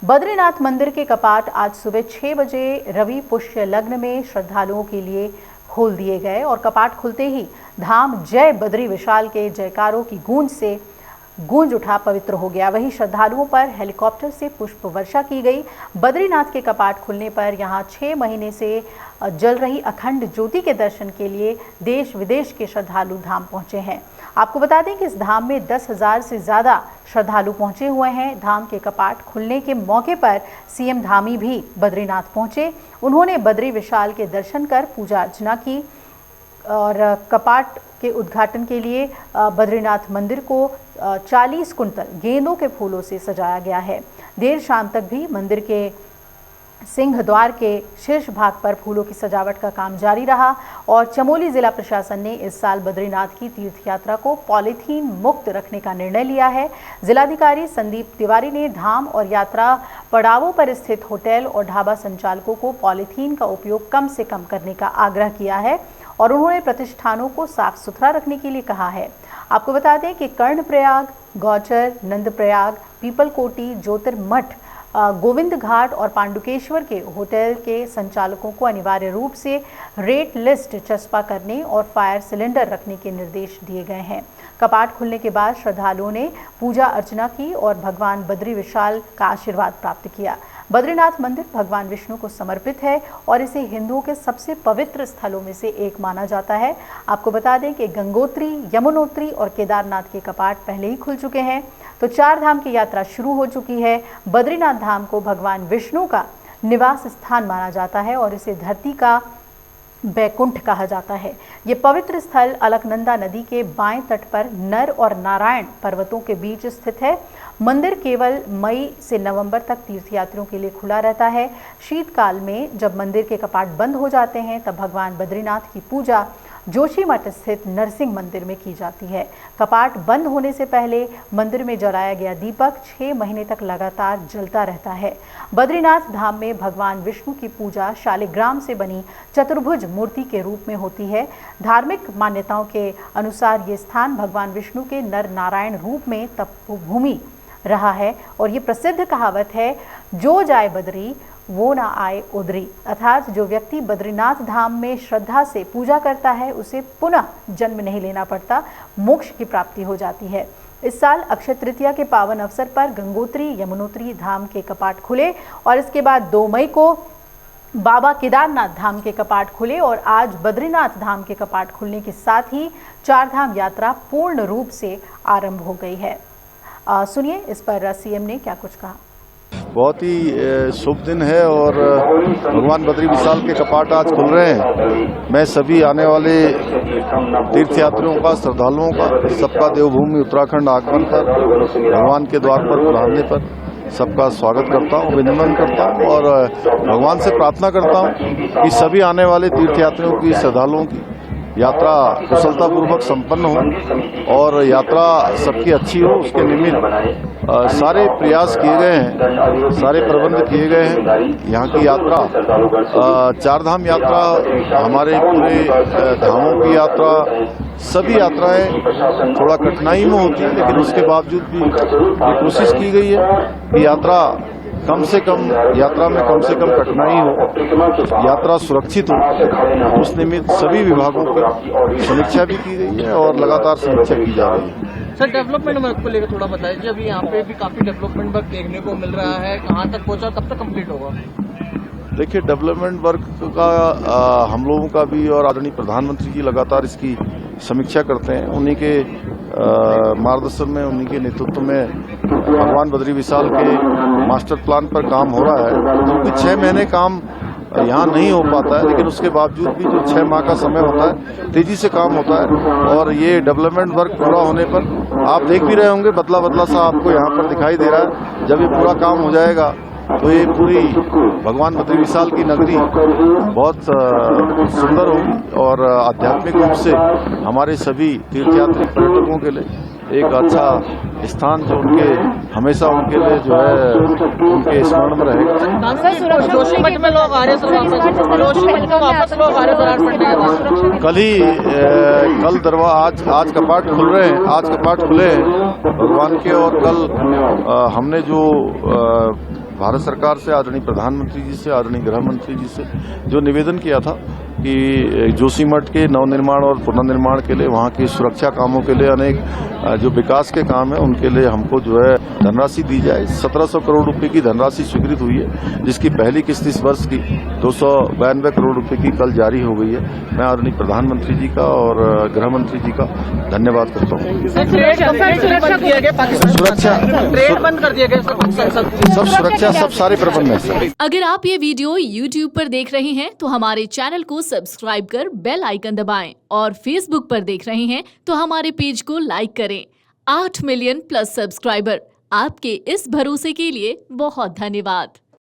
बद्रीनाथ मंदिर के कपाट आज सुबह 6 बजे रवि पुष्य लग्न में श्रद्धालुओं के लिए खोल दिए गए और कपाट खुलते ही धाम जय बद्री विशाल के जयकारों की गूंज से गूंज उठा पवित्र हो गया। वहीं श्रद्धालुओं पर हेलीकॉप्टर से पुष्प वर्षा की गई। बद्रीनाथ के कपाट खुलने पर यहां 6 महीने से जल रही अखंड ज्योति के दर्शन के लिए देश विदेश के श्रद्धालु धाम पहुंचे हैं। आपको बता दें कि इस धाम में 10,000 से ज़्यादा श्रद्धालु पहुंचे हुए हैं। धाम के कपाट खुलने के मौके पर सीएम धामी भी बद्रीनाथ पहुंचे। उन्होंने बद्री विशाल के दर्शन कर पूजा अर्चना की और कपाट के उद्घाटन के लिए बद्रीनाथ मंदिर को 40 कुंतल गेंदों के फूलों से सजाया गया है। देर शाम तक भी मंदिर के सिंह द्वार के शीर्ष भाग पर फूलों की सजावट का काम जारी रहा और चमोली जिला प्रशासन ने इस साल बद्रीनाथ की तीर्थ यात्रा को पॉलीथीन मुक्त रखने का निर्णय लिया है। जिलाधिकारी संदीप तिवारी ने धाम और यात्रा पड़ावों पर स्थित होटल और ढाबा संचालकों को पॉलीथीन का उपयोग कम से कम करने का आग्रह किया है और उन्होंने प्रतिष्ठानों को साफ सुथरा रखने के लिए कहा है। आपको बता दें कि कर्णप्रयाग, गौचर, नंदप्रयाग, पीपलकोटी, ज्योतिर्मठ, गोविंद घाट और पांडुकेश्वर के होटल के संचालकों को अनिवार्य रूप से रेट लिस्ट चस्पा करने और फायर सिलेंडर रखने के निर्देश दिए गए हैं। कपाट खुलने के बाद श्रद्धालुओं ने पूजा अर्चना की और भगवान बद्री विशाल का आशीर्वाद प्राप्त किया। बद्रीनाथ मंदिर भगवान विष्णु को समर्पित है और इसे हिंदुओं के सबसे पवित्र स्थलों में से एक माना जाता है। आपको बता दें कि गंगोत्री, यमुनोत्री और केदारनाथ के कपाट पहले ही खुल चुके हैं, तो 4 धाम की यात्रा शुरू हो चुकी है। बद्रीनाथ धाम को भगवान विष्णु का निवास स्थान माना जाता है और इसे धरती का बैकुंठ कहा जाता है। ये पवित्र स्थल अलकनंदा नदी के बाएं तट पर नर और नारायण पर्वतों के बीच स्थित है। मंदिर केवल मई से नवंबर तक तीर्थयात्रियों के लिए खुला रहता है। शीतकाल में जब मंदिर के कपाट बंद हो जाते हैं तब भगवान बद्रीनाथ की पूजा जोशीमठ स्थित नरसिंह मंदिर में की जाती है। कपाट बंद होने से पहले मंदिर में जलाया गया दीपक 6 महीने तक लगातार जलता रहता है। बद्रीनाथ धाम में भगवान विष्णु की पूजा शालिग्राम से बनी चतुर्भुज मूर्ति के रूप में होती है। धार्मिक मान्यताओं के अनुसार ये स्थान भगवान विष्णु के नर नारायण रूप में तपोभूमि रहा है और ये प्रसिद्ध कहावत है, जो जाए बद्री वो ना आए उधरी, अर्थात जो व्यक्ति बद्रीनाथ धाम में श्रद्धा से पूजा करता है उसे पुनः जन्म नहीं लेना पड़ता, मोक्ष की प्राप्ति हो जाती है। इस साल अक्षय तृतीया के पावन अवसर पर गंगोत्री, यमुनोत्री धाम के कपाट खुले और इसके बाद 2 मई को बाबा केदारनाथ धाम के कपाट खुले और आज बद्रीनाथ धाम के कपाट खुलने के साथ ही 4 धाम यात्रा पूर्ण रूप से आरंभ हो गई है। सुनिए इस पर सीएम ने क्या कुछ कहा। बहुत ही शुभ दिन है और भगवान बद्री विशाल के कपाट आज खुल रहे हैं। मैं सभी आने वाले तीर्थयात्रियों का, श्रद्धालुओं का, सबका देवभूमि उत्तराखंड आगमन पर, भगवान के द्वार पर बुलाने पर सबका स्वागत करता हूँ, अभिनंदन करता हूँ और भगवान से प्रार्थना करता हूँ कि सभी आने वाले तीर्थयात्रियों की, श्रद्धालुओं की यात्रा कुशलतापूर्वक संपन्न हो और यात्रा सबकी अच्छी हो। उसके निमित्त सारे प्रयास किए गए हैं, सारे प्रबंध किए गए हैं। यहाँ की यात्रा 4 धाम यात्रा, हमारे पूरे धामों की यात्रा, सभी यात्राएं थोड़ा कठिनाई में होती है, लेकिन उसके बावजूद भी ये कोशिश की गई है कि यात्रा कम से कम कठिनाई हो, यात्रा सुरक्षित हो। उस निमित्त सभी विभागों की समीक्षा भी की गई है और लगातार समीक्षा की जा रही है। सर, डेवलपमेंट वर्क को लेकर थोड़ा बताइए। अभी यहाँ पे भी काफी डेवलपमेंट वर्क देखने को मिल रहा है, कहाँ तक पहुँचा, कब तक कंप्लीट होगा? देखिए, डेवलपमेंट वर्क का हम लोगों का भी और आदरणीय प्रधानमंत्री जी लगातार इसकी समीक्षा करते हैं। उन्हीं के मार्गदर्शन में, उन्हीं के नेतृत्व में भगवान बद्री विशाल के मास्टर प्लान पर काम हो रहा है, क्योंकि 6 महीने काम यहाँ नहीं हो पाता है, लेकिन उसके बावजूद भी जो 6 माह का समय होता है तेजी से काम होता है और ये डेवलपमेंट वर्क पूरा होने पर आप देख भी रहे होंगे, बदला बदला सा आपको यहाँ पर दिखाई दे रहा है। जब ये पूरा काम हो जाएगा तो ये पूरी भगवान बद्री विशाल की नगरी बहुत सुंदर होगी और आध्यात्मिक रूप से हमारे सभी तीर्थयात्री पर्यटकों के लिए एक अच्छा स्थान जो उनके हमेशा उनके लिए जो है उनके स्मरण में रहेगा। कल दरवाजा आज कपाट खुल रहे हैं, आज कपाट खुले हैं भगवान के और कल हमने जो भारत सरकार से, आदरणीय प्रधानमंत्री जी से, आदरणीय गृह मंत्री जी से जो निवेदन किया था कि जोशीमठ के नवनिर्माण और पुनर्निर्माण के लिए, वहाँ की सुरक्षा कामों के लिए, अनेक जो विकास के काम है उनके लिए हमको जो है धनराशि दी जाए। 1700 करोड़ रुपए की धनराशि स्वीकृत हुई है, जिसकी पहली किस्त इस वर्ष की 292 करोड़ रुपए की कल जारी हो गई है। मैं आदरणीय प्रधानमंत्री जी का और गृह मंत्री जी का धन्यवाद करता हूँ। सुरक्षा बंद कर दिया गया सब सुरक्षा, सब सारे प्रबंध है सर। अगर आप ये वीडियो YouTube पर देख रहे हैं तो हमारे चैनल को सब्सक्राइब कर बेल आइकन दबाएं, और Facebook पर देख रहे हैं तो हमारे पेज को लाइक करें। 8 मिलियन प्लस सब्सक्राइबर, आपके इस भरोसे के लिए बहुत धन्यवाद।